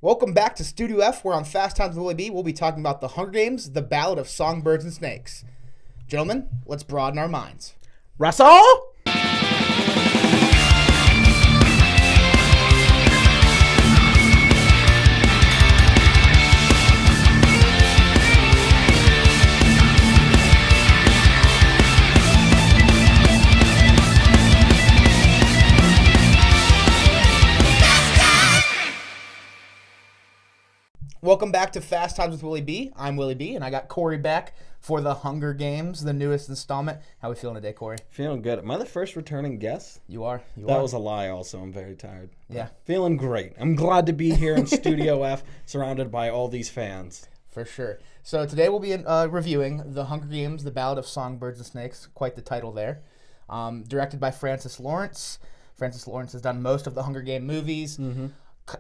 Welcome back to Studio F, where on Fast Times with Willy B, we'll be talking about The Hunger Games, the Ballad of Songbirds and Snakes. Gentlemen, let's broaden our minds. Russell? Welcome back to Fast Times with Willy B. I'm Willy B, and I got Kory back for The Hunger Games, the newest installment. How we feeling today, Kory? Feeling good. Am I the first returning guest? You are. That was a lie also. I'm very tired. Yeah. Feeling great. I'm glad to be here in Studio F, surrounded by all these fans. For sure. So today we'll be reviewing The Hunger Games, the Ballad of Songbirds and Snakes. Quite the title there. Directed by Francis Lawrence. Francis Lawrence has done most of the Hunger Game movies. Mm-hmm.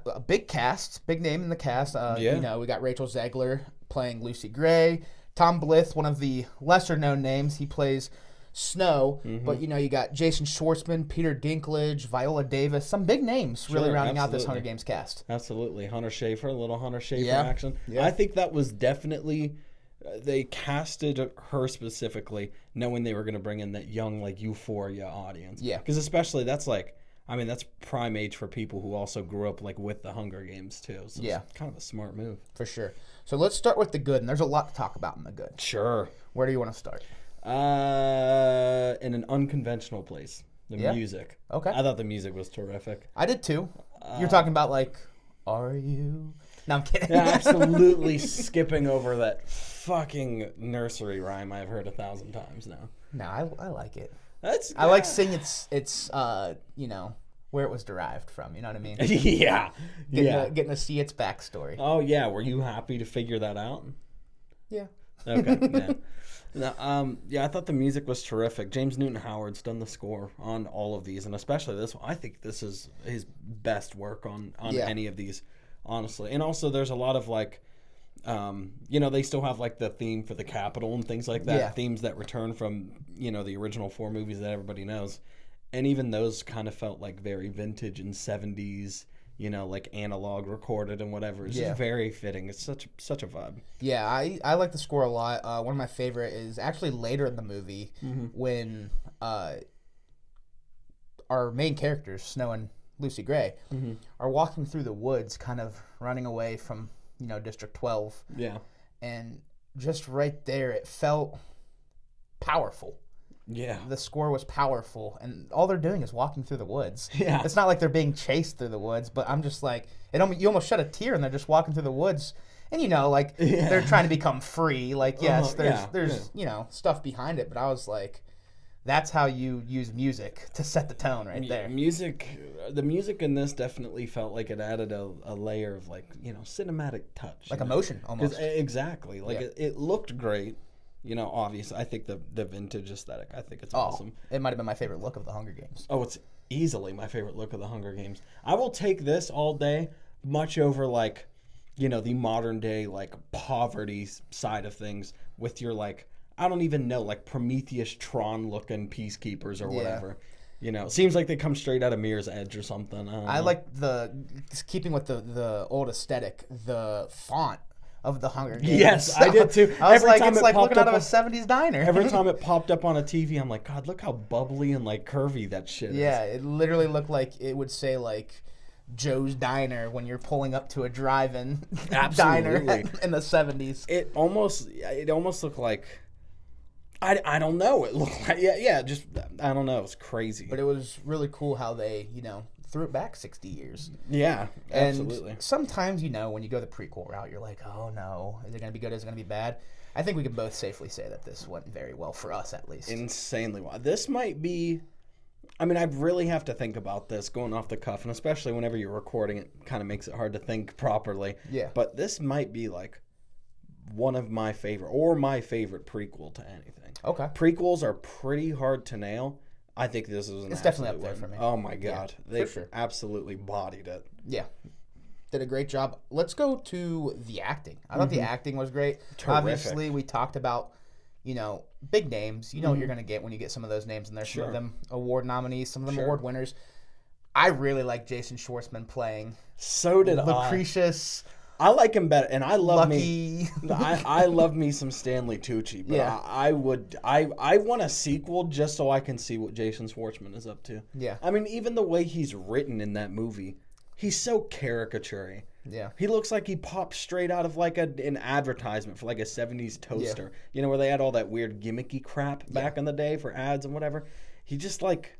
A big cast, big name in the cast. Yeah. You know, we got Rachel Zegler playing Lucy Gray. Tom Blyth, one of the lesser-known names. He plays Snow. Mm-hmm. But, you know, you got Jason Schwartzman, Peter Dinklage, Viola Davis. Some big names really rounding out this Hunger Games cast. Absolutely. Hunter Schafer, a little Hunter Schafer Yeah. action. Yeah. I think that was definitely... They casted her specifically knowing they were going to bring in that young, like, Euphoria audience. Yeah. Because especially that's like... I mean, that's prime age for people who also grew up like with the Hunger Games too. So Yeah. it's kind of a smart move. For sure. So let's start with the good, and there's a lot to talk about in the good. Sure. Where do you want to start? In an unconventional place. The music. Okay. I thought the music was terrific. I did too. You're talking about like, are you? No, I'm kidding. Yeah, absolutely skipping over that fucking nursery rhyme I've heard 1,000 times now. No, I like it. I like seeing its you know, where it was derived from. You know what I mean? Yeah. Getting to see its backstory. Oh yeah, were you happy to figure that out? Yeah. Okay. Yeah. No, I thought the music was terrific. James Newton Howard's done the score on all of these, and especially this one. I think this is his best work on any of these, honestly. And also, there's a lot of like, you know, they still have like the theme for the Capitol and things like that. Yeah. Themes that return from, you know, the original 4 movies that everybody knows. And even those kind of felt like very vintage and 70s, you know, like analog recorded and whatever. It's just very fitting. It's such a vibe. Yeah, I like the score a lot. One of my favorite is actually later in the movie when our main characters, Snow and Lucy Gray, are walking through the woods, kind of running away from, you know, District 12. Yeah. And just right there, it felt powerful. Yeah. The score was powerful, and all they're doing is walking through the woods. Yeah. It's not like they're being chased through the woods, but I'm just like, you almost shed a tear, and they're just walking through the woods. And, you know, like, they're trying to become free. Like, yes, there's you know, stuff behind it, but I was like, that's how you use music to set the tone right there. The music in this definitely felt like it added a layer of, like, you know, cinematic touch. Like emotion, almost. Exactly. Like, it looked great. You know, obviously, I think the vintage aesthetic, I think it's awesome. It might have been my favorite look of the Hunger Games. Oh, it's easily my favorite look of the Hunger Games. I will take this all day, much over, like, you know, the modern day, like, poverty side of things with your, like, I don't even know, like, Prometheus Tron-looking peacekeepers or whatever. You know, seems like they come straight out of Mirror's Edge or something. I like just keeping with the old aesthetic, the font of the Hunger Games. Yes, I did too. I was like, it's like looking out of a 70s diner. Every time it popped up on a TV, I'm like, God, look how bubbly and like curvy that shit is. Yeah, it literally looked like it would say like Joe's Diner when you're pulling up to a drive-in diner in the 70s. It almost looked like, I don't know. It looked like, just, I don't know. It's crazy. But it was really cool how they, you know, threw it back 60 years. Yeah, absolutely. And sometimes, you know, when you go the prequel route, you're like, oh no, is it going to be good? Is it going to be bad? I think we can both safely say that this went very well for us, at least. Insanely well. This might be, I mean, I'd really have to think about this going off the cuff, and especially whenever you're recording, it kind of makes it hard to think properly. Yeah. But this might be like one of my favorite prequel to anything. Okay. Prequels are pretty hard to nail. I think this is It's definitely up there for me. Oh my God. Yeah, they absolutely bodied it. Yeah. Did a great job. Let's go to the acting. I thought the acting was great. Terrific. Obviously, we talked about, you know, big names. You know what you're going to get when you get some of those names in there. Some of them award nominees, some of them award winners. I really like Jason Schwartzman playing. So did Lucretius. I like him better, and I love Lucky. I love me some Stanley Tucci, but Yeah. I want a sequel just so I can see what Jason Schwartzman is up to. Yeah. I mean, even the way he's written in that movie, he's so caricature-y. Yeah. He looks like he popped straight out of like an advertisement for like a 70s toaster. You know, where they had all that weird gimmicky crap back in the day for ads and whatever. He just like,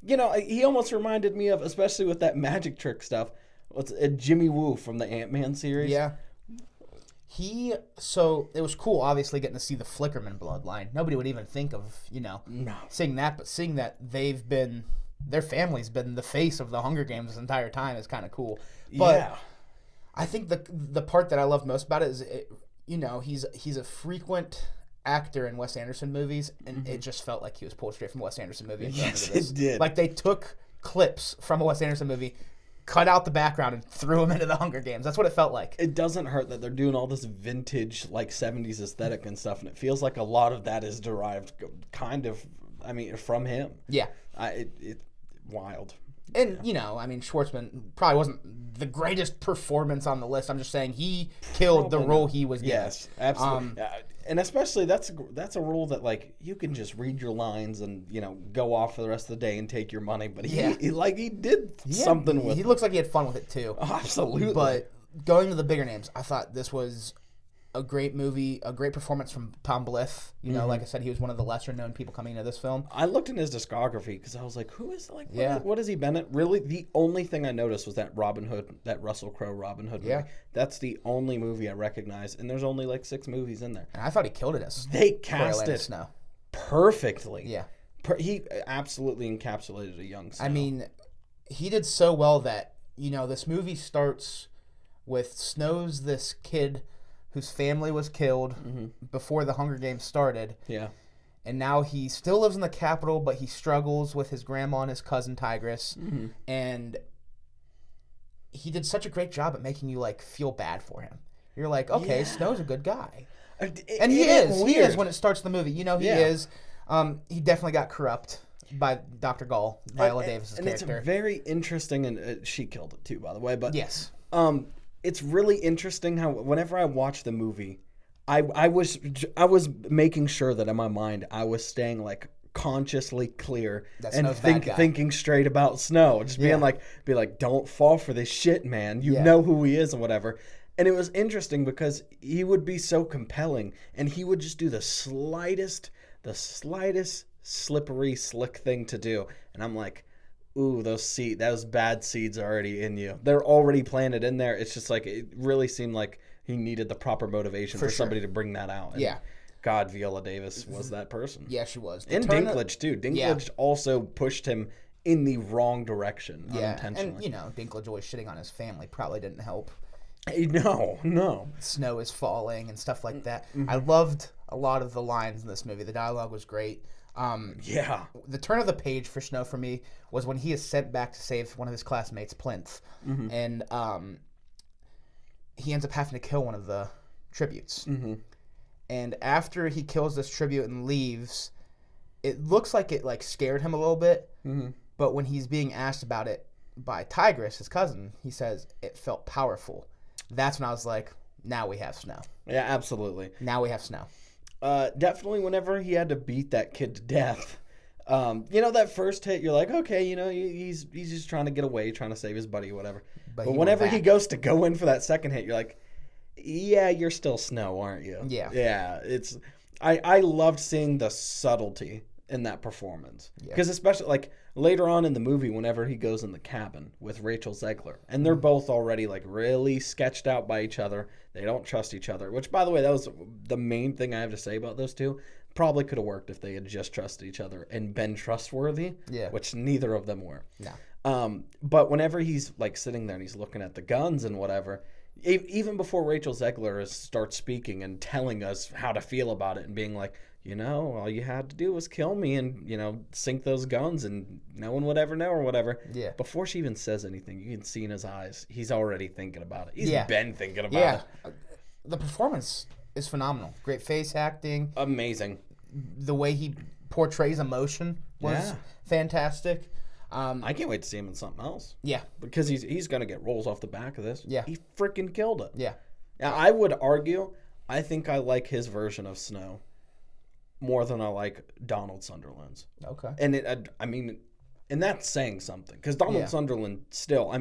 you know, he almost reminded me of, especially with that magic trick stuff, what's Jimmy Woo from the Ant-Man series. Yeah. So it was cool, obviously, getting to see the Flickerman bloodline. Nobody would even think of, seeing that, but seeing that their family's been the face of the Hunger Games this entire time is kind of cool. But I think the part that I loved most about it is, he's a frequent actor in Wes Anderson movies, and it just felt like he was pulled straight from a Wes Anderson movie. Yes, it did. Like they took clips from a Wes Anderson movie, cut out the background, and threw him into the Hunger Games. That's what it felt like. It doesn't hurt that they're doing all this vintage, like 70s aesthetic and stuff, and it feels like a lot of that is derived from him. Yeah. It wild. And, Schwartzman probably wasn't the greatest performance on the list. I'm just saying he killed the role he was given. Yes, absolutely. And especially that's a role that, like, you can just read your lines and, go off for the rest of the day and take your money. But he did something with it. He looks like he had fun with it, too. Oh, absolutely. But going to the bigger names, I thought this was a great movie, a great performance from Tom Blyth. Like I said, he was one of the lesser known people coming into this film. I looked in his discography because I was like, who is what has he been in? Really, the only thing I noticed was that Russell Crowe Robin Hood movie. Yeah. That's the only movie I recognize, and there's only like 6 movies in there. And I thought he killed it as they cast it Snow perfectly. Yeah. He absolutely encapsulated a young Snow. I mean, he did so well that, this movie starts with Snow's this kid whose family was killed before the Hunger Games started. Yeah. And now he still lives in the capital, but he struggles with his grandma and his cousin Tigress. Mm-hmm. And he did such a great job at making you, feel bad for him. You're like, okay, Snow's a good guy. And he is. He is when it starts the movie. He is. He definitely got corrupt by Dr. Gall, Viola Davis's character. It's very interesting, and she killed it too, by the way. But yes. It's really interesting how whenever I watch the movie, I was making sure that in my mind I was staying consciously clear and thinking straight about Snow, just being like, don't fall for this shit, man. You know who he is and whatever. And it was interesting because he would be so compelling, and he would just do the slightest slippery, slick thing to do, and I'm like, ooh, those bad seeds are already in you. They're already planted in there. It's just it really seemed like he needed the proper motivation for somebody to bring that out. And God, Viola Davis was that person. Yeah, she was. And Dinklage, too. Dinklage also pushed him in the wrong direction unintentionally. And, Dinklage always shitting on his family probably didn't help. No. Snow is falling and stuff like that. Mm-hmm. I loved a lot of the lines in this movie. The dialogue was great. The turn of the page for Snow for me was when he is sent back to save one of his classmates, Plinth, and he ends up having to kill one of the tributes. Mm-hmm. And after he kills this tribute and leaves, it looks like it scared him a little bit. Mm-hmm. But when he's being asked about it by Tigress, his cousin, he says it felt powerful. That's when I was like, now we have Snow. Yeah, absolutely. Now we have Snow. Definitely whenever he had to beat that kid to death, that first hit, you're like, okay, he's just trying to get away, trying to save his buddy or whatever. But whenever he goes to go in for that second hit, you're like, yeah, you're still Snow, aren't you? Yeah. Yeah, I loved seeing the subtlety in that performance. Because especially, later on in the movie, whenever he goes in the cabin with Rachel Zegler, and they're both already, really sketched out by each other. They don't trust each other, which, by the way, that was the main thing I have to say about those two. Probably could have worked if they had just trusted each other and been trustworthy, which neither of them were. No. But whenever he's, sitting there and he's looking at the guns and whatever, even before Rachel Zegler starts speaking and telling us how to feel about it and being like, all you had to do was kill me and, sink those guns and no one would ever know or whatever. Yeah. Before she even says anything, you can see in his eyes, he's already thinking about it. He's been thinking about it. The performance is phenomenal. Great face acting. Amazing. The way he portrays emotion was fantastic. I can't wait to see him in something else. Yeah. Because he's going to get roles off the back of this. Yeah. He freaking killed it. Yeah. Now, I would argue, I think I like his version of Snow more than I like Donald Sunderland's. Okay. And and that's saying something. Because Donald Sunderland still,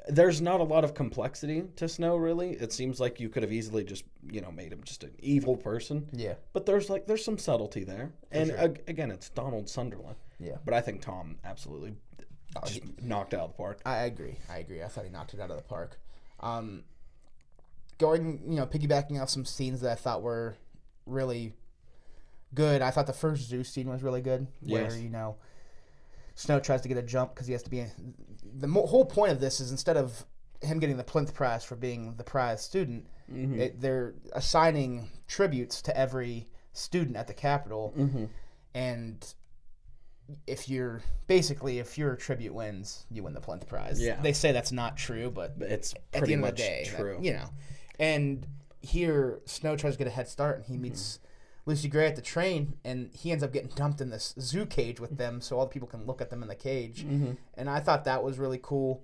there's not a lot of complexity to Snow, really. It seems like you could have easily just, made him just an evil person. Yeah. But there's some subtlety there. And again, it's Donald Sunderland. Yeah. But I think Tom absolutely just knocked it out of the park. I agree. I thought he knocked it out of the park. Piggybacking off some scenes that I thought were really good. I thought the first zoo scene was really good. Where, Snow tries to get a jump because he has to be... The whole point of this is instead of him getting the Plinth Prize for being the prize student, they're assigning tributes to every student at the Capitol. And if your tribute wins, you win the Plinth Prize. Yeah. They say that's not true, but it's at the end of the day, true. And here, Snow tries to get a head start, and he meets Lucy Gray at the train, and he ends up getting dumped in this zoo cage with them so all the people can look at them in the cage. And I thought that was really cool.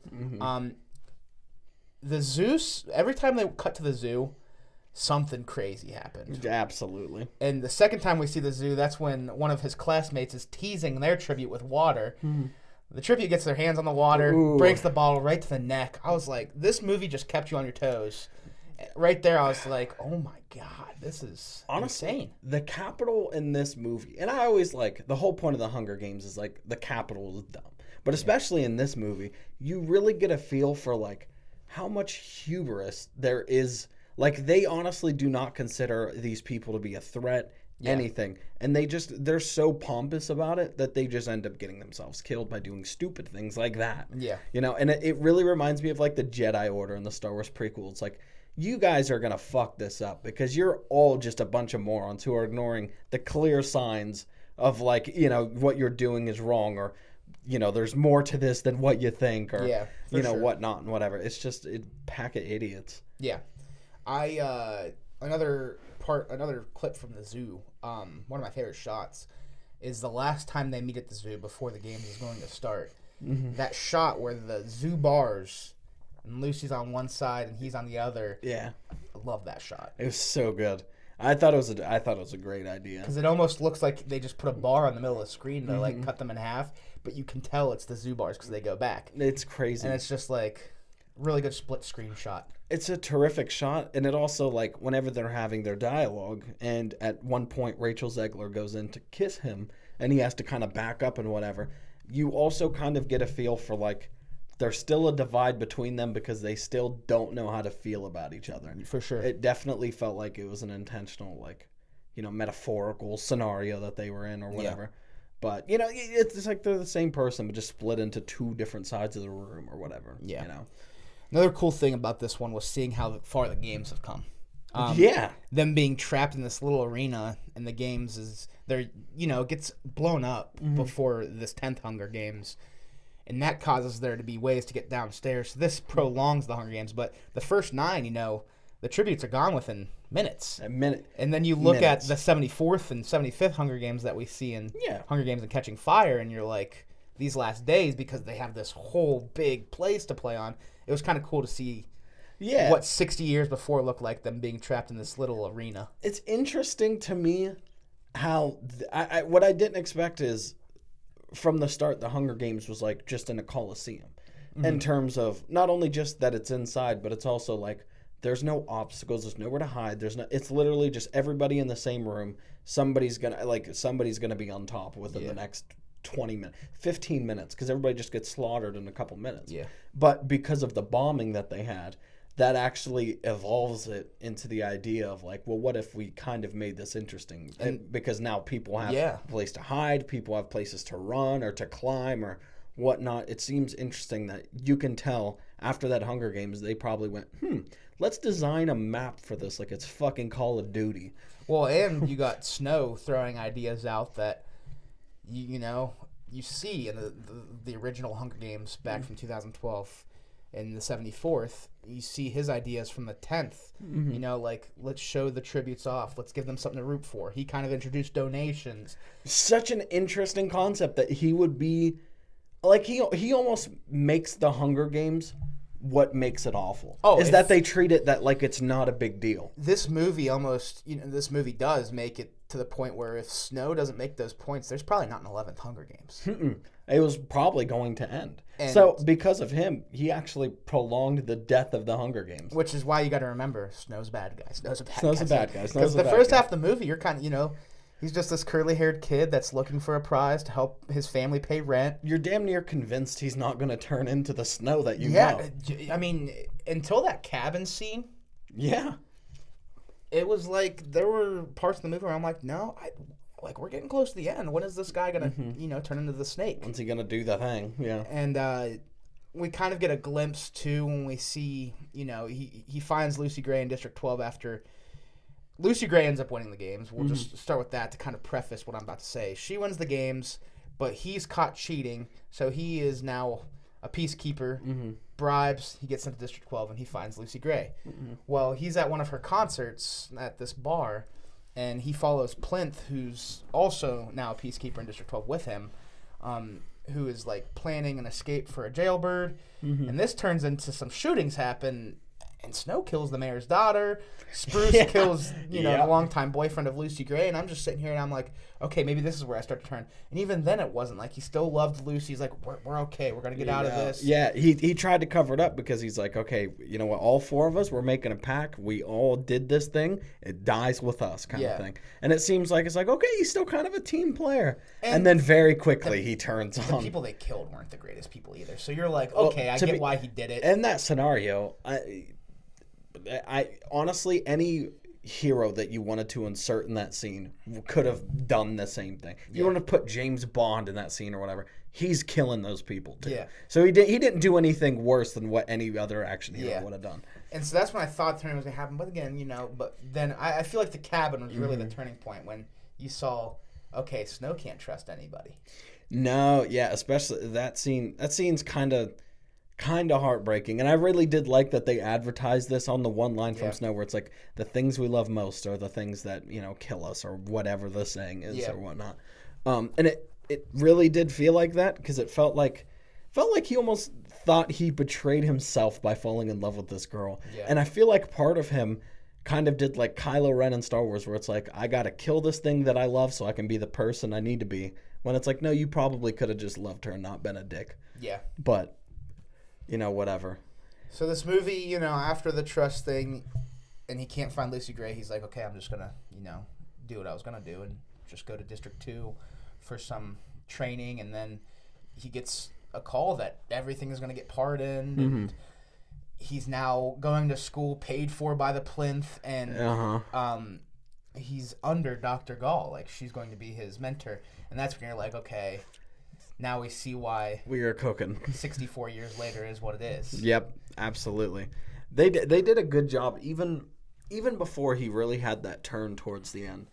The zoo, every time they cut to the zoo, something crazy happened. Absolutely. And the second time we see the zoo, that's when one of his classmates is teasing their tribute with water. The tribute gets their hands on the water, breaks the bottle right to the neck. I was like, this movie just kept you on your toes. Right there, I was like, oh my God, this is insane. The Capitol in this movie, and I always the whole point of the Hunger Games is the Capitol is dumb. But especially in this movie, you really get a feel for how much hubris there is. They honestly do not consider these people to be a threat, anything. And they're so pompous about it that they just end up getting themselves killed by doing stupid things like that. Yeah. And it really reminds me of the Jedi Order in the Star Wars prequel. It's you guys are going to fuck this up because you're all just a bunch of morons who are ignoring the clear signs of what you're doing is wrong, or there's more to this than what you think, or whatnot and whatever. It's just a pack of idiots. Yeah. Another clip from the zoo. One of my favorite shots is the last time they meet at the zoo before the game is going to start. That shot where the zoo bars and Lucy's on one side and he's on the other. Yeah, I love that shot. It was so good. I thought it was a great idea because it almost looks like they just put a bar on the middle of the screen to cut them in half, but you can tell it's the zoo bars because they go back. It's crazy, and it's just really good split screen shot. It's a terrific shot, and it also whenever they're having their dialogue, and at one point Rachel Zegler goes in to kiss him, and he has to kind of back up and whatever. You also kind of get a feel for there's still a divide between them because they still don't know how to feel about each other. For sure. It definitely felt like it was an intentional, metaphorical scenario that they were in or whatever. Yeah. But, it's they're the same person, but just split into two different sides of the room or whatever. Yeah. Another cool thing about this one was seeing how far the games have come. Them being trapped in this little arena and the games it gets blown up before this 10th Hunger Games. And that causes there to be ways to get downstairs. So this prolongs the Hunger Games. But the first 9, the tributes are gone within minutes. A minute. And then you look at the 74th and 75th Hunger Games that we see in Hunger Games and Catching Fire, and you're like, these last days, because they have this whole big place to play on, it was kind of cool to see what 60 years before looked like them being trapped in this little arena. It's interesting to me how what I didn't expect is from the start, the Hunger Games was just in a coliseum in terms of not only just that it's inside, but it's also there's no obstacles, there's nowhere to hide. It's literally just everybody in the same room. Somebody's gonna be on top within the next 20 minutes, 15 minutes, because everybody just gets slaughtered in a couple minutes. Yeah. But because of the bombing that they had, that actually evolves it into the idea of what if we kind of made this interesting? Because now people have a place to hide, people have places to run or to climb or whatnot. It seems interesting that you can tell after that Hunger Games, they probably went, let's design a map for this like it's fucking Call of Duty. Well, and you got Snow throwing ideas out that, you see in the original Hunger Games back from 2012. In the 74th, you see his ideas from the 10th. Let's show the tributes off. Let's give them something to root for. He kind of introduced donations. Such an interesting concept that he would be like he almost makes the Hunger Games what makes it awful. That they treat it that like it's not a big deal. This movie this movie does make it to the point where if Snow doesn't make those points, there's probably not an 11th Hunger Games. It was probably going to end. So because of him, he actually prolonged the death of the Hunger Games. Which is why you got to remember, Snow's a bad guy. Snow's a bad guy. Because the first half of the movie, you're kind of, he's just this curly-haired kid that's looking for a prize to help his family pay rent. You're damn near convinced he's not going to turn into the Snow that you know. I mean, until that cabin scene. Yeah. It was like there were parts of the movie where I'm like, no, we're getting close to the end. When is this guy going to, turn into the snake? When's he going to do the thing? Yeah. And we kind of get a glimpse, too, when we see, he finds Lucy Gray in District 12 after Lucy Gray ends up winning the games. We'll just start with that to kind of preface what I'm about to say. She wins the games, but he's caught cheating, so he is now a peacekeeper, bribes, he gets sent to District 12, and he finds Lucy Gray. Well, he's at one of her concerts at this bar, and he follows Plinth, who's also now a peacekeeper in District 12 with him, who is like planning an escape for a jailbird. And this turns into some shootings happen, and Snow kills the mayor's daughter. Spruce kills, the longtime boyfriend of Lucy Gray. And I'm just sitting here and I'm like, okay, maybe this is where I start to turn. And even then it wasn't. Like, he still loved Lucy. He's like, we're okay. We're going to get out of this. Yeah, he tried to cover it up because he's like, okay, you know what? All four of us, we're making a pact. We all did this thing. It dies with us kind of thing. And it seems like it's like, okay, he's still kind of a team player. And then very quickly he turns on. The people they killed weren't the greatest people either. So you're like, okay, I get why he did it. In that scenario, I honestly, any hero that you wanted to insert in that scene could have done the same thing. You want to put James Bond in that scene or whatever, he's killing those people too. Yeah. So he didn't do anything worse than what any other action hero would have done. And so that's when I thought turning was going to happen. But again, but then I feel like the cabin was really the turning point when you saw, okay, Snow can't trust anybody. No, yeah, especially that scene. That scene's kind of heartbreaking, and I really did like that they advertised this on the one line from Snow where it's like, the things we love most are the things that kill us, or whatever the saying is, or whatnot. And it really did feel like that, because it felt like he almost thought he betrayed himself by falling in love with this girl. And I feel like part of him kind of did like Kylo Ren in Star Wars, where it's like, I gotta kill this thing that I love so I can be the person I need to be, when it's like, no, you probably could have just loved her and not been a dick. But whatever. So this movie, after the trust thing, and he can't find Lucy Gray, he's like, okay, I'm just going to, do what I was going to do and just go to District 2 for some training. And then he gets a call that everything is going to get pardoned. And he's now going to school paid for by the Plinth. And he's under Dr. Gall. Like, she's going to be his mentor. And that's when you're like, okay, now we see why we are cooking. 64 years later is what it is. Yep, absolutely. They did a good job even before he really had that turn towards the end.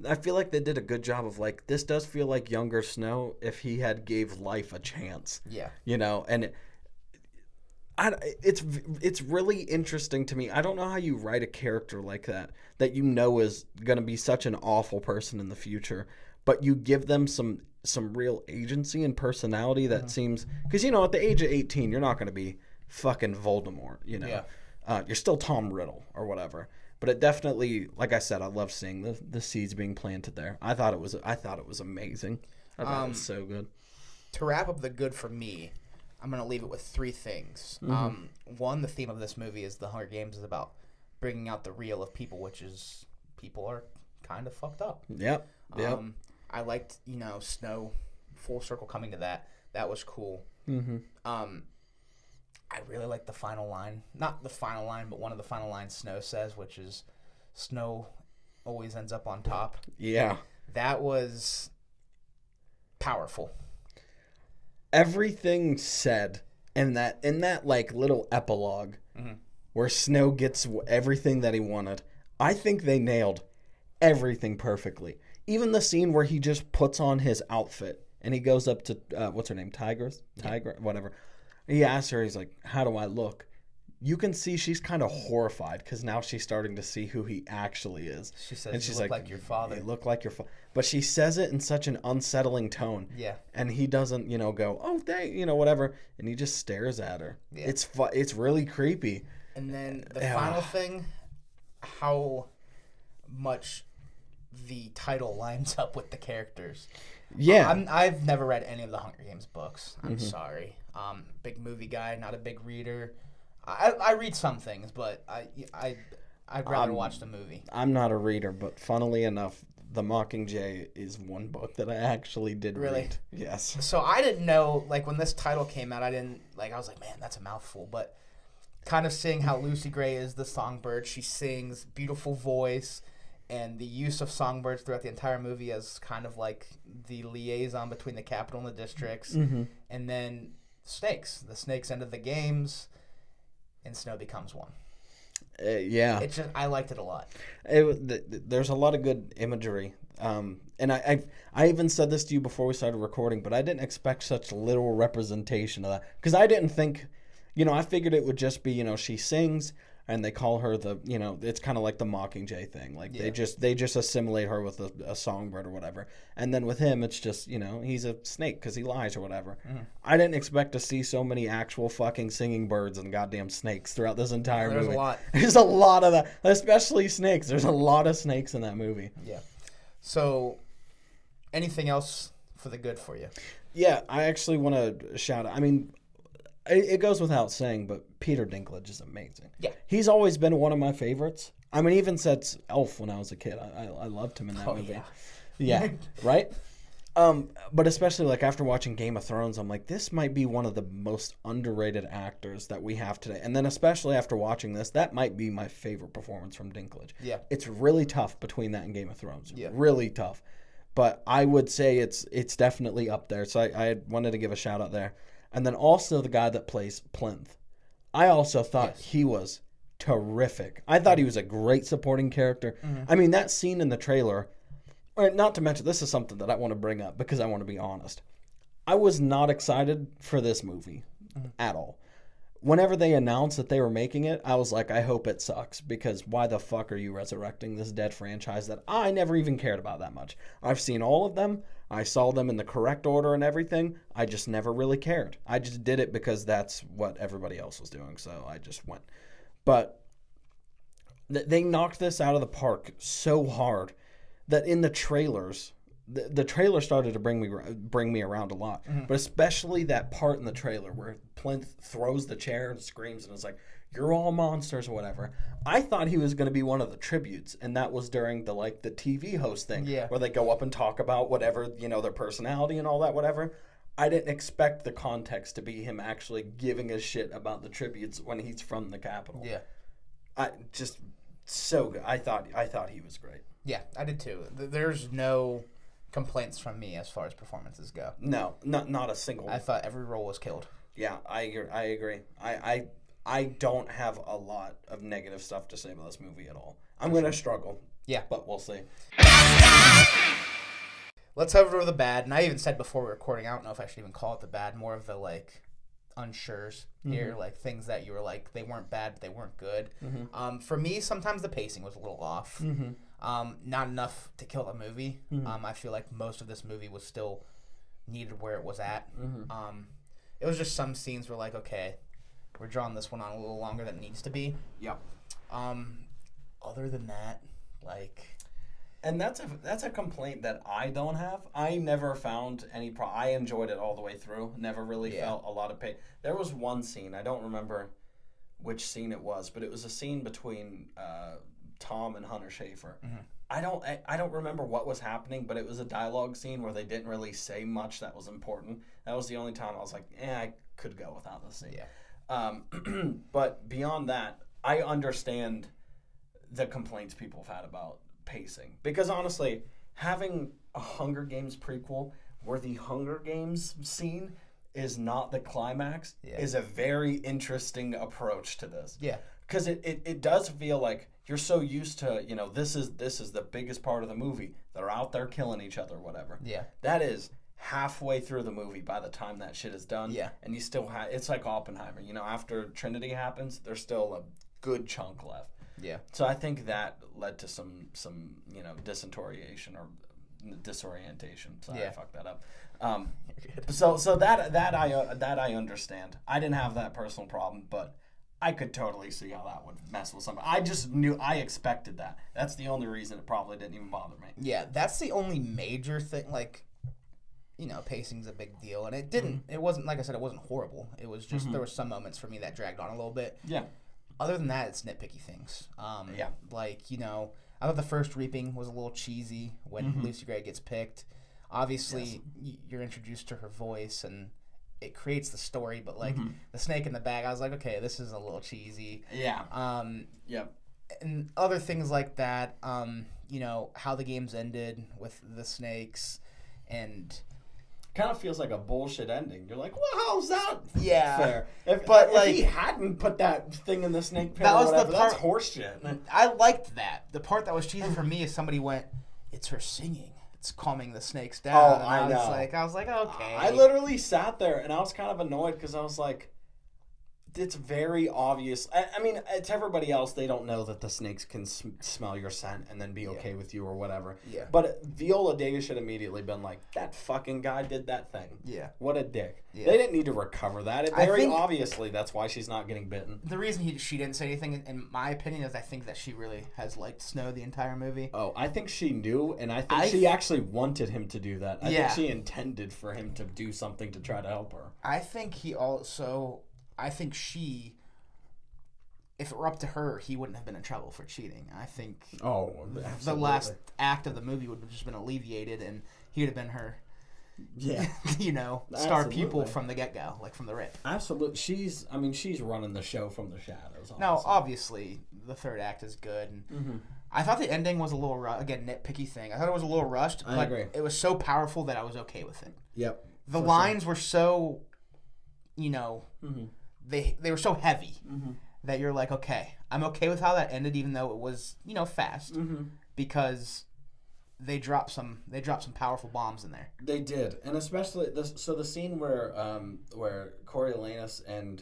I feel like they did a good job of like, this does feel like younger Snow if he had gave life a chance. Yeah. And it's really interesting to me. I don't know how you write a character like that is going to be such an awful person in the future, but you give them some real agency and personality that seems, because at the age of 18 you're not going to be fucking Voldemort, you're still Tom Riddle or whatever, but it definitely, like I said, I love seeing the seeds being planted there. I thought it was amazing. I thought it was so good. To wrap up the good for me, I'm going to leave it with three things. One, the theme of this movie is the Hunger Games is about bringing out the real of people, which is people are kind of fucked up. Yep. I liked, Snow, full circle coming to that. That was cool. I really like the final line. Not the final line, but one of the final lines Snow says, which is, Snow always ends up on top. Yeah. That was powerful. Everything said in that like little epilogue where Snow gets everything that he wanted, I think they nailed everything perfectly. Even the scene where he just puts on his outfit and he goes up to what's her name, Tiger, whatever. He asks her, he's like, "How do I look?" you can see she's kind of horrified because now she's starting to see who he actually is. She says, and she's like your father. You look like your father. But she says it in such an unsettling tone. Yeah. And he doesn't, go, oh, thank, whatever. And he just stares at her. Yeah. It's really creepy. And then the final thing, how much the title lines up with the characters. Yeah. I've never read any of the Hunger Games books. I'm sorry. Big movie guy, not a big reader. I read some things, but I'd rather watch the movie. I'm not a reader, but funnily enough, The Mockingjay is one book that I actually did read. Yes. So I didn't know, when this title came out, I was like, man, that's a mouthful. But kind of seeing how Lucy Gray is the songbird, she sings, beautiful voice, and the use of songbirds throughout the entire movie as kind of like the liaison between the capital and the districts. Mm-hmm. And then snakes. The snakes ended the games, and Snow becomes one. Yeah. I liked it a lot. There's a lot of good imagery. And I even said this to you before we started recording, but I didn't expect such literal representation of that. Because I didn't think, I figured it would just be, she sings and they call her it's kind of like the Mockingjay thing. They just assimilate her with a songbird or whatever. And then with him, it's just, he's a snake because he lies or whatever. Mm-hmm. I didn't expect to see so many actual fucking singing birds and goddamn snakes throughout this entire movie. There's a lot. There's a lot of that, especially snakes. There's a lot of snakes in that movie. Yeah. So, anything else for the good for you? Yeah, I actually want to shout out. I mean, it goes without saying, but Peter Dinklage is amazing. Yeah. He's always been one of my favorites. I mean, even since Elf when I was a kid, I loved him in that movie. Yeah, right? But especially after watching Game of Thrones, I'm like, this might be one of the most underrated actors that we have today. And then especially after watching this, that might be my favorite performance from Dinklage. Yeah. It's really tough between that and Game of Thrones. Yeah. Really tough. But I would say it's definitely up there. So I wanted to give a shout out there. And then also the guy that plays Plinth. I also thought he was terrific. I thought he was a great supporting character. Mm-hmm. I mean, that scene in the trailer, not to mention, this is something that I want to bring up because I want to be honest. I was not excited for this movie at all. Whenever they announced that they were making it, I was like, I hope it sucks because why the fuck are you resurrecting this dead franchise that I never even cared about that much? I've seen all of them. I saw them in the correct order and everything. I just never really cared. I just did it because that's what everybody else was doing, so I just went. But they knocked this out of the park so hard that in the trailers, the trailer started to bring me around a lot. Mm-hmm. But especially that part in the trailer where Plinth throws the chair and screams and is like, "You're all monsters," or whatever. I thought he was going to be one of the tributes, and that was during the TV host thing, where they go up and talk about whatever, their personality and all that, whatever. I didn't expect the context to be him actually giving a shit about the tributes when he's from the Capitol. Yeah, just so good. I thought he was great. Yeah, I did too. There's no complaints from me as far as performances go. No, not a single. I thought every role was killed. Yeah, I agree. I don't have a lot of negative stuff to say about this movie at all. I'm going to struggle. Yeah. But we'll see. Let's head over to the bad. And I even said before we were recording, I don't know if I should even call it the bad, more of the unsures here, things that you were they weren't bad, but they weren't good. Mm-hmm. For me, sometimes the pacing was a little off. Mm-hmm. Not enough to kill the movie. Mm-hmm. I feel like most of this movie was still needed where it was at. Mm-hmm. It was just some scenes were okay, we're drawing this one on a little longer than it needs to be. Yep. Other than that, and that's a complaint that I don't have. I never found any I enjoyed it all the way through. Never really felt a lot of pain. There was one scene, I don't remember which scene it was, but it was a scene between Tom and Hunter Schafer. Mm-hmm. I don't remember what was happening, but it was a dialogue scene where they didn't really say much that was important. That was the only time I was like, I could go without this scene. Yeah. But beyond that, I understand the complaints people have had about pacing. Because honestly, having a Hunger Games prequel where the Hunger Games scene is not the climax is a very interesting approach to this. Yeah. Because it does feel like you're so used to, this is the biggest part of the movie. They're out there killing each other, whatever. Yeah. That is halfway through the movie by the time that shit is done. Yeah. And you still have, it's like Oppenheimer, you know, after Trinity happens, there's still a good chunk left. Yeah. So I think that led to some you know, disorientation. Sorry, I fucked that up. So that I understand. I didn't have that personal problem, but I could totally see how that would mess with somebody. I expected that. That's the only reason it probably didn't even bother me. Yeah, that's the only major thing. Like, you know, pacing's a big deal, and it didn't. It wasn't, like I said, it wasn't horrible. It was just there were some moments for me that dragged on a little bit. Yeah. Other than that, it's nitpicky things. Yeah. Like, you know, I thought the first reaping was a little cheesy when Lucy Gray gets picked. Obviously, you're introduced to her voice, and it creates the story. But like the snake in the bag, I was like, okay, this is a little cheesy. Yeah. Yep. And other things like that. You know, how the games ended with the snakes, and kind of feels like a bullshit ending. You're like, well, how's that fair? If he hadn't put that thing in the snake pit, that's horseshit. I liked that. The part that was cheesy for me is somebody went, "It's her singing. It's calming the snakes down." Oh, I know. I was like, okay. I literally sat there and I was kind of annoyed because I was like, it's very obvious. I mean, to everybody else, they don't know that the snakes can smell your scent and then be okay with you or whatever. Yeah. But Viola Davis should immediately been like, that fucking guy did that thing. Yeah. What a dick. Yeah. They didn't need to recover that. Very obviously, that's why she's not getting bitten. The reason she didn't say anything, in my opinion, is I think that she really has liked Snow the entire movie. Oh, I think she knew, and I think she actually wanted him to do that. I think she intended for him to do something to try to help her. I think if it were up to her, he wouldn't have been in trouble for cheating. I think the last act of the movie would have just been alleviated, and he would have been her, you know, star pupil from the get-go, like from the rip. Absolutely. She's running the show from the shadows. Honestly. Now, obviously, the third act is good. And I thought the ending was a little, again, nitpicky thing. I thought it was a little rushed, but agree. It was so powerful that I was okay with it. Yep. The lines were so, you know, they were so heavy. That you're like, okay, I'm okay with how that ended, even though it was, you know, fast, because they dropped some powerful bombs in there. They did, and especially the scene where Coriolanus and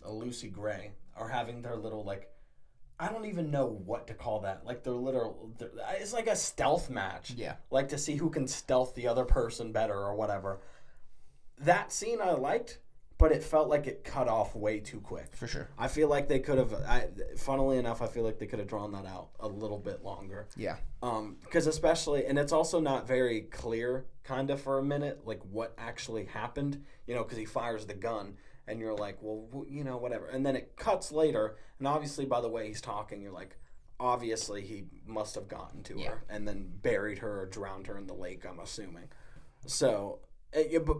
Lucy Gray are having their little, like, I don't even know what to call that, like it's like a stealth match, like to see who can stealth the other person better or whatever. That scene I liked. But it felt like it cut off way too quick. For sure. I feel like they could have, funnily enough, I feel like they could have drawn that out a little bit longer. Yeah. Because especially, and it's also not very clear, kind of, for a minute, like what actually happened. You know, because he fires the gun, and you're like, well, you know, whatever. And then it cuts later, and obviously by the way he's talking, you're like, obviously he must have gotten to her and then buried her or drowned her in the lake, I'm assuming. So...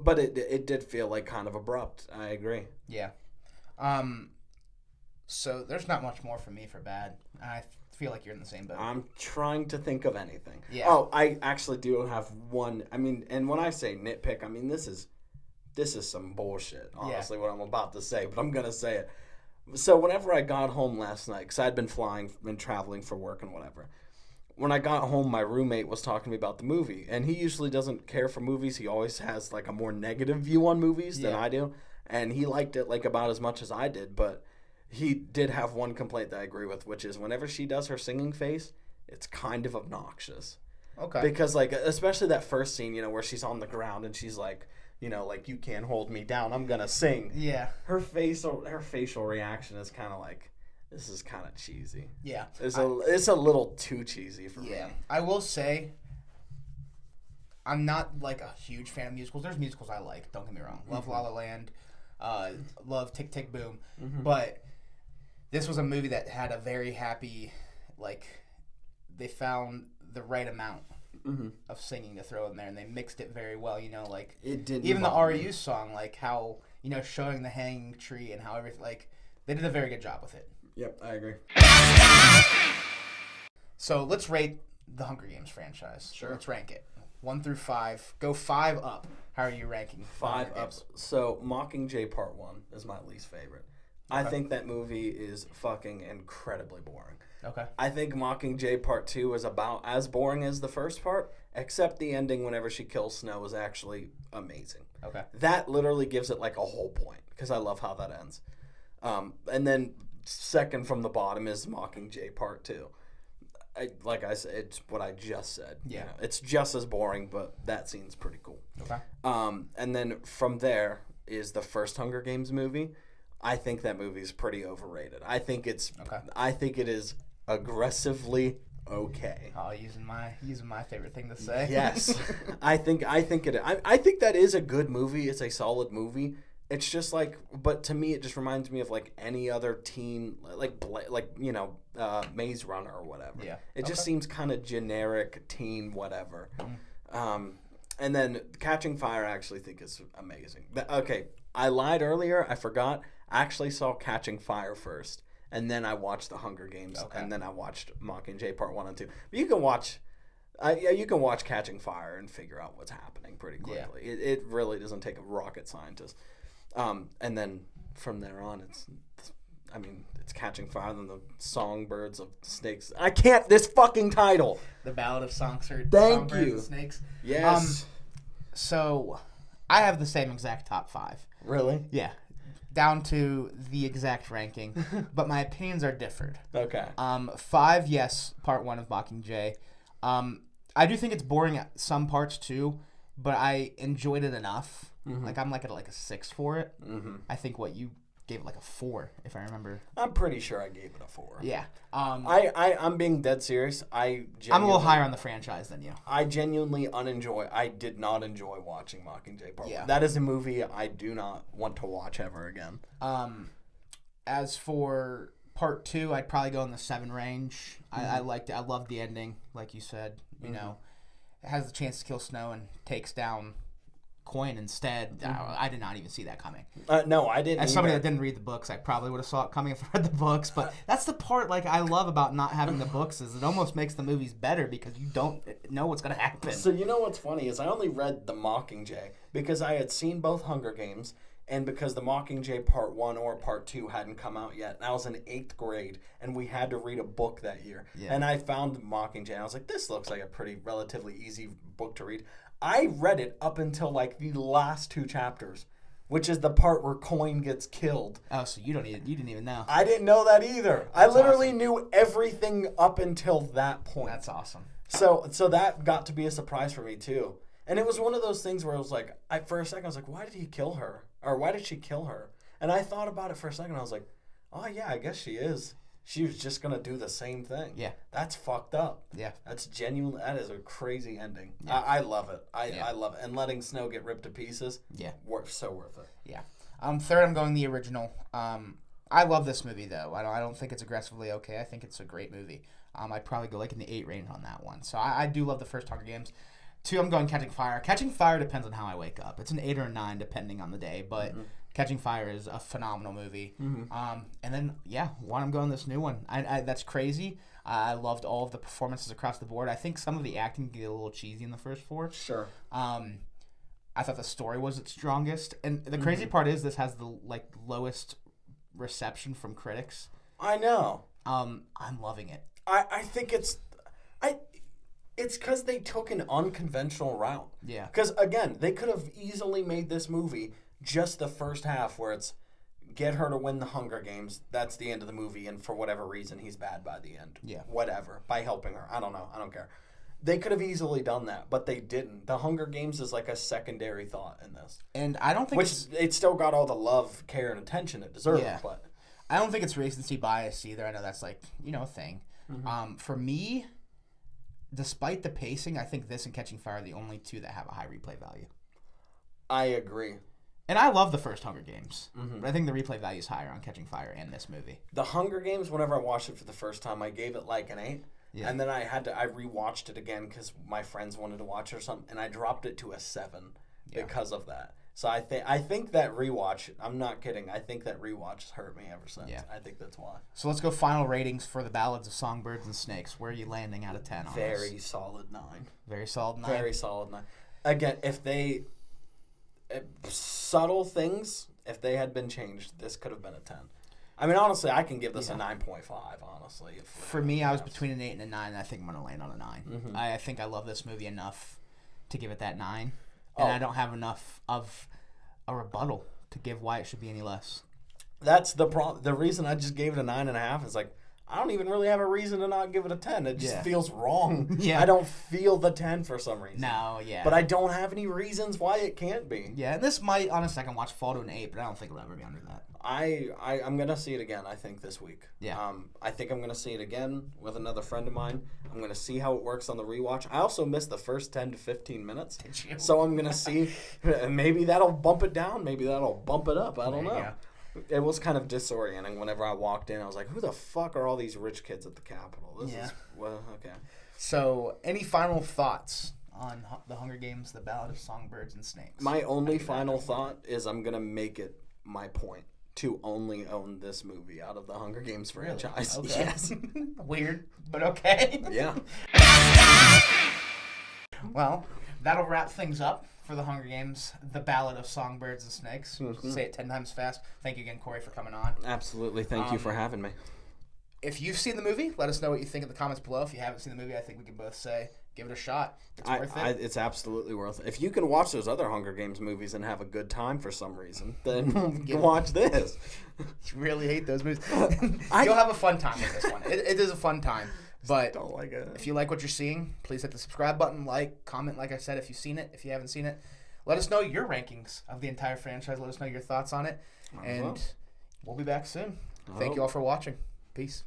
But it did feel like kind of abrupt. I agree. Yeah. So there's not much more for me for bad. I feel like you're in the same boat. I'm trying to think of anything. Yeah. Oh, I actually do have one. I mean, and when I say nitpick, I mean this is some bullshit. Honestly, what I'm about to say, but I'm gonna say it. So whenever I got home last night, because I'd been traveling for work and whatever. When I got home, my roommate was talking to me about the movie, and he usually doesn't care for movies. He always has like a more negative view on movies than I do, and he liked it like about as much as I did. But he did have one complaint that I agree with, which is whenever she does her singing face, it's kind of obnoxious. Okay. Because like especially that first scene, you know, where she's on the ground and she's like, you know, like you can't hold me down, I'm gonna sing. Yeah. Her facial reaction is kind of like. This is kind of cheesy. Yeah. It's a little too cheesy for me. Yeah. I will say, I'm not, like, a huge fan of musicals. There's musicals I like, don't get me wrong. Love La La Land. Love Tick, Tick, Boom. But this was a movie that had a very happy, like, they found the right amount of singing to throw in there, and they mixed it very well, you know, like, it didn't even the REU song, like, how, you know, showing the hanging tree and how everything, like, they did a very good job with it. Yep, I agree. So let's rate the Hunger Games franchise. Sure. Let's rank it. 1 through 5. Go 5 up. How are you ranking? 5 up. So Mockingjay Part 1 is my least favorite. I think that movie is fucking incredibly boring. Okay. I think Mockingjay Part 2 is about as boring as the first part, except the ending whenever she kills Snow is actually amazing. Okay. That literally gives it like a whole point, because I love how that ends. And then second from the bottom is Mockingjay Part 2. Like I said, it's what I just said. Yeah. You know, it's just as boring, but that scene's pretty cool. Okay. And then from there is the first Hunger Games movie. I think that movie is pretty overrated. I think it is aggressively okay. Oh, using my favorite thing to say. Yes. I think that is a good movie. It's a solid movie. It's just like, but to me, it just reminds me of like any other teen, like Maze Runner or whatever. Yeah. It just seems kind of generic teen whatever. And then Catching Fire, I actually think is amazing. Okay, I lied earlier. I forgot. I actually saw Catching Fire first, and then I watched The Hunger Games, and then I watched Mockingjay Part 1 and 2. But you can watch. You can watch Catching Fire and figure out what's happening pretty quickly. Yeah. It really doesn't take a rocket scientist. And then from there on, it's Catching Fire, then the Songbirds of Snakes. I can't, this fucking title. The Ballad of Songbirds Snakes. Yes. So, I have the same exact top 5. Really? Yeah. Down to the exact ranking. But my opinions are differed. Okay. 5, yes, Part 1 of Mockingjay. I do think it's boring at some parts too, but I enjoyed it enough. Like I'm at a 6 for it. I think you gave it like a 4, if I remember. I'm pretty sure I gave it a 4. Yeah. I'm being dead serious. I'm a little higher on the franchise than you. I did not enjoy watching Mockingjay Part 1. That is a movie I do not want to watch ever again. As for Part 2, I'd probably go in the 7 range. I liked it. I loved the ending, like you said. You know, it has the chance to kill Snow and takes down Coin instead. I did not even see that coming. No, I didn't. As somebody that didn't read the books, I probably would have saw it coming if I read the books. But that's the part I love about not having the books is it almost makes the movies better because you don't know what's going to happen. So you know what's funny is I only read the Mockingjay because I had seen both Hunger Games and because the Mockingjay Part 1 or Part 2 hadn't come out yet. And I was in 8th grade and we had to read a book that year. Yeah. And I found Mockingjay and I was like, this looks like a pretty relatively easy book to read. I read it up until the last 2 chapters, which is the part where Coin gets killed. Oh, so you didn't even know. I didn't know that either. That's I literally knew everything up until that point. That's awesome. So that got to be a surprise for me too. And it was one of those things where I was like, for a second I was like, why did he kill her? Or why did she kill her? And I thought about it for a second. I was like, oh yeah, I guess she is. She was just going to do the same thing. Yeah. That's fucked up. Yeah. That's genuine. That is a crazy ending. Yeah. I love it. I love it. And letting Snow get ripped to pieces. Yeah. So worth it. Yeah. Third, I'm going the original. I love this movie, though. I don't think it's aggressively okay. I think it's a great movie. I'd probably go in the 8 range on that one. So I do love the first Hunger Games. 2, I'm going Catching Fire. Catching Fire depends on how I wake up. It's an 8 or a 9 depending on the day, but Catching Fire is a phenomenal movie. And then 1, I'm going this new one. I that's crazy. I loved all of the performances across the board. I think some of the acting can get a little cheesy in the first 4. Sure. I thought the story was its strongest, and the crazy part is this has the lowest reception from critics. I know. I'm loving it. I think it's because they took an unconventional route. Yeah. Because, again, they could have easily made this movie just the first half where it's get her to win the Hunger Games. That's the end of the movie, and for whatever reason, he's bad by the end. Yeah. Whatever. By helping her. I don't know. I don't care. They could have easily done that, but they didn't. The Hunger Games is a secondary thought in this. And I don't think it still got all the love, care, and attention it deserved. Yeah. But I don't think it's recency bias either. I know that's a thing. For me, despite the pacing, I think this and Catching Fire are the only 2 that have a high replay value. I agree. And I love the first Hunger Games, but I think the replay value is higher on Catching Fire and this movie. The Hunger Games, whenever I watched it for the first time, I gave it an 8. Yeah. And then I rewatched it again because my friends wanted to watch it or something, and I dropped it to a 7 because of that. So I think that rewatch, I'm not kidding, I think that rewatch has hurt me ever since. Yeah. I think that's why. So let's go final ratings for the Ballads of Songbirds and Snakes. Where are you landing out of 10 on Very solid 9. Very solid 9? Very solid 9. Again, subtle things, if they had been changed, this could have been a 10. I mean, honestly, I can give this a 9.5, honestly. For me, I was between an 8 and a 9, and I think I'm going to land on a 9. Mm-hmm. I think I love this movie enough to give it that 9, and I don't have enough of a rebuttal to give why it should be any less. That's the problem. The reason I just gave it a 9.5 is like, I don't even really have a reason to not give it a 10. It just feels wrong. Yeah. I don't feel the 10 for some reason. No, yeah. But I don't have any reasons why it can't be. Yeah, and this might, on a second watch, fall to an 8, but I don't think it'll ever be under that. I'm going to see it again, I think, this week. Yeah. I think I'm going to see it again with another friend of mine. I'm going to see how it works on the rewatch. I also missed the first 10 to 15 minutes. Did you? So I'm going to see. Maybe that'll bump it down. Maybe that'll bump it up. I don't know. It was kind of disorienting whenever I walked in. I was like, who the fuck are all these rich kids at the Capitol? This is, well, okay. So, any final thoughts on The Hunger Games, The Ballad of Songbirds and Snakes? My only final thought is I'm going to make it my point to only own this movie out of the Hunger Games franchise. Really? Okay. Yes. Weird, but okay. Yeah. Well, that'll wrap things up for The Hunger Games, The Ballad of Songbirds and Snakes. Mm-hmm. Say it 10 times fast. Thank you again, Kory, for coming on. Absolutely. Thank you for having me. If you've seen the movie, let us know what you think in the comments below. If you haven't seen the movie, I think we can both say, give it a shot. It's worth it. It's absolutely worth it. If you can watch those other Hunger Games movies and have a good time for some reason, then you watch this. You really hate those movies. You'll have a fun time with this one. It is a fun time. But don't like it. If you like what you're seeing, please hit the subscribe button, comment, like I said, if you've seen it. If you haven't seen it, let us know your rankings of the entire franchise. Let us know your thoughts on it. And we'll be back soon. Thank you all for watching. Peace.